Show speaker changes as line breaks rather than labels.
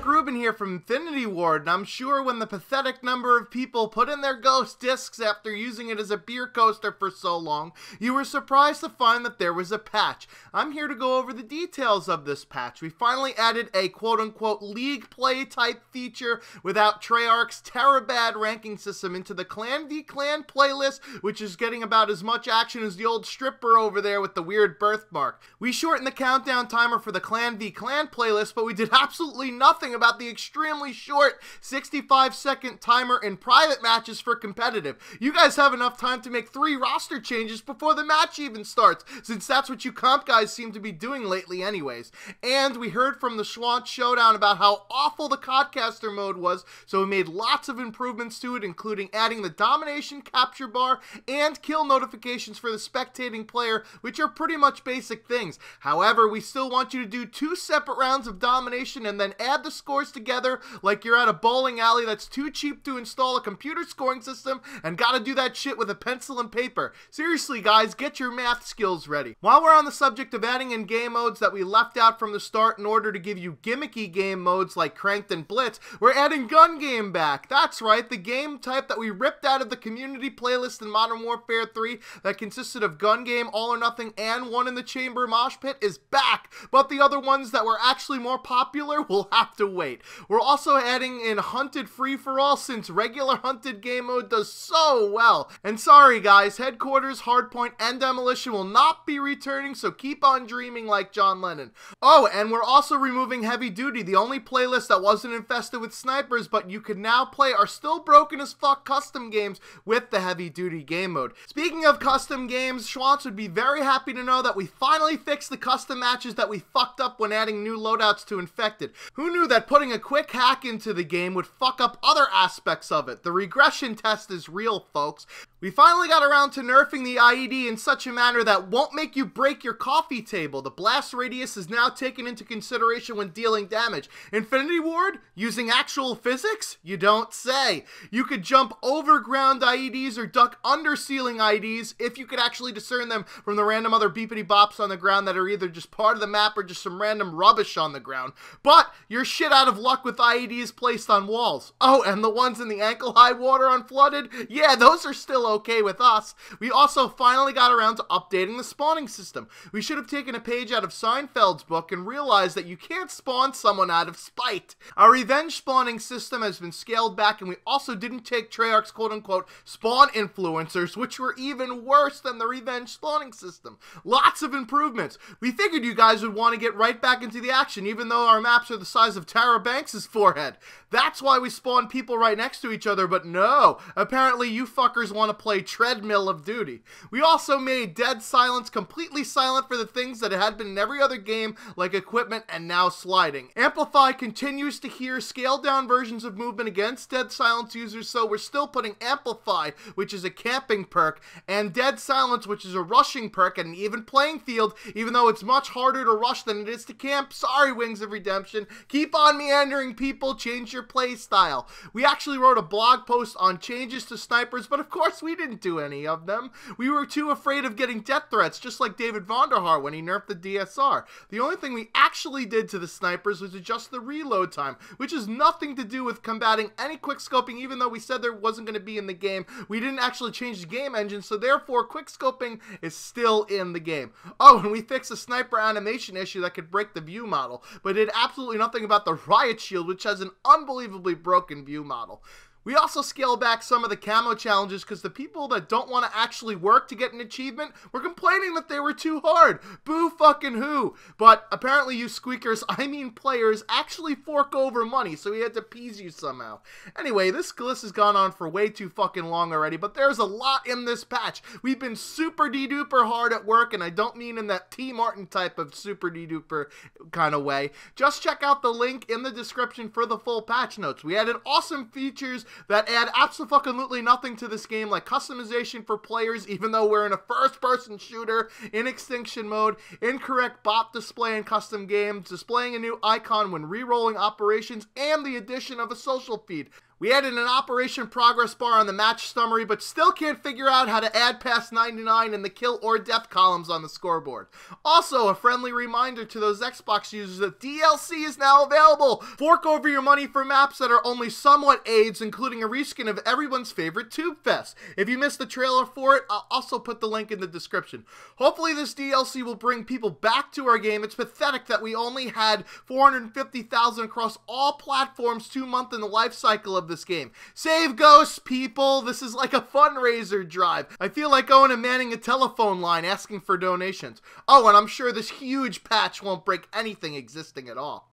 Ruben here from Infinity Ward, and I'm sure when the pathetic number of people put in their ghost discs after using it as a beer coaster for so long, you were surprised to find that there was a patch. I'm here to go over the details of this patch. We finally added a quote-unquote league play type feature without Treyarch's terabad ranking system into the Clan v Clan playlist, which is getting about as much action as the old stripper over there with the weird birthmark. We shortened the countdown timer for the Clan v Clan playlist, but we did absolutely nothing about the extremely short 65-second timer in private matches for competitive. You guys have enough time to make 3 roster changes before the match even starts, since that's what you comp guys seem to be doing lately anyways. And we heard from the Schwant Showdown about how awful the Codcaster mode was, so we made lots of improvements to it, including adding the domination capture bar and kill notifications for the spectating player, which are pretty much basic things. However, we still want you to do 2 separate rounds of domination and then add the scores together like you're at a bowling alley that's too cheap to install a computer scoring system and gotta do that shit with a pencil and paper. Seriously guys, get your math skills ready. While we're on the subject of adding in game modes that we left out from the start in order to give you gimmicky game modes like Cranked and Blitz, we're adding Gun Game back. That's right, the game type that we ripped out of the community playlist in Modern Warfare 3 that consisted of Gun Game, All or Nothing, and One in the Chamber Mosh Pit is back, but the other ones that were actually more popular will have to wait. We're also adding in Hunted Free-for-All since regular Hunted game mode does so well. And sorry guys, Headquarters, Hardpoint, and Demolition will not be returning, so keep on dreaming like John Lennon. Oh, and we're also removing Heavy Duty, the only playlist that wasn't infested with snipers, but you can now play our still broken as fuck custom games with the Heavy Duty game mode. Speaking of custom games, Schwantz would be very happy to know that we finally fixed the custom matches that we fucked up when adding new loadouts to Infected. Who knew that putting a quick hack into the game would fuck up other aspects of it? The regression test is real, folks. We finally got around to nerfing the IED in such a manner that won't make you break your coffee table. The blast radius is now taken into consideration when dealing damage. Infinity Ward? Using actual physics? You don't say. You could jump over ground IEDs or duck under ceiling IEDs if you could actually discern them from the random other beepity bops on the ground that are either just part of the map or just some random rubbish on the ground. But you're shit out of luck with IEDs placed on walls. Oh, and the ones in the ankle-high water unflooded? Yeah, those are still okay with us. We also finally got around to updating the spawning system. We should have taken a page out of Seinfeld's book and realized that you can't spawn someone out of spite. Our revenge spawning system has been scaled back, and we also didn't take Treyarch's quote-unquote spawn influencers, which were even worse than the revenge spawning system. Lots of improvements. We figured you guys would want to get right back into the action, even though our maps are the size of Tara Banks' forehead. That's why we spawn people right next to each other, but no, apparently you fuckers want to play Treadmill of Duty. We also made Dead Silence completely silent for the things that it had been in every other game, like equipment and now sliding. Amplify continues to hear scaled down versions of movement against Dead Silence users, so we're still putting Amplify, which is a camping perk, and Dead Silence, which is a rushing perk, at an even playing field, even though it's much harder to rush than it is to camp. Sorry, Wings of Redemption. Keep on meandering, people. Change your play style. We actually wrote a blog post on changes to snipers, but of course we didn't do any of them. We were too afraid of getting death threats, just like David Vonderhaar when he nerfed the DSR. The only thing we actually did to the snipers was adjust the reload time, which has nothing to do with combating any quickscoping, even though we said there wasn't going to be in the game. We didn't actually change the game engine, so therefore quickscoping is still in the game. Oh, and we fixed a sniper animation issue that could break the view model, but did absolutely nothing about the riot shield, which has an unbelievably broken view model. We also scaled back some of the camo challenges because the people that don't want to actually work to get an achievement were complaining that they were too hard. Boo fucking who. But apparently you squeakers, I mean players, actually fork over money, so we had to appease you somehow. Anyway, this list has gone on for way too fucking long already, but there's a lot in this patch. We've been super de-duper hard at work, and I don't mean in that T. Martin type of super de-duper kind of way. Just check out the link in the description for the full patch notes. We added awesome features that add absolutely nothing to this game, like customization for players even though we're in a first-person shooter, in extinction mode, incorrect bot display in custom games, displaying a new icon when re-rolling operations, and the addition of a social feed. We added an Operation Progress bar on the match summary, but still can't figure out how to add past 99 in the kill or death columns on the scoreboard. Also, a friendly reminder to those Xbox users that DLC is now available! Fork over your money for maps that are only somewhat AIDS, including a reskin of everyone's favorite Tube Fest. If you missed the trailer for it, I'll also put the link in the description. Hopefully this DLC will bring people back to our game. It's pathetic that we only had 450,000 across all platforms 2 months in the life cycle of this game. Save ghosts, people! This is like a fundraiser drive. I feel like going and manning a telephone line asking for donations. Oh, and I'm sure this huge patch won't break anything existing at all.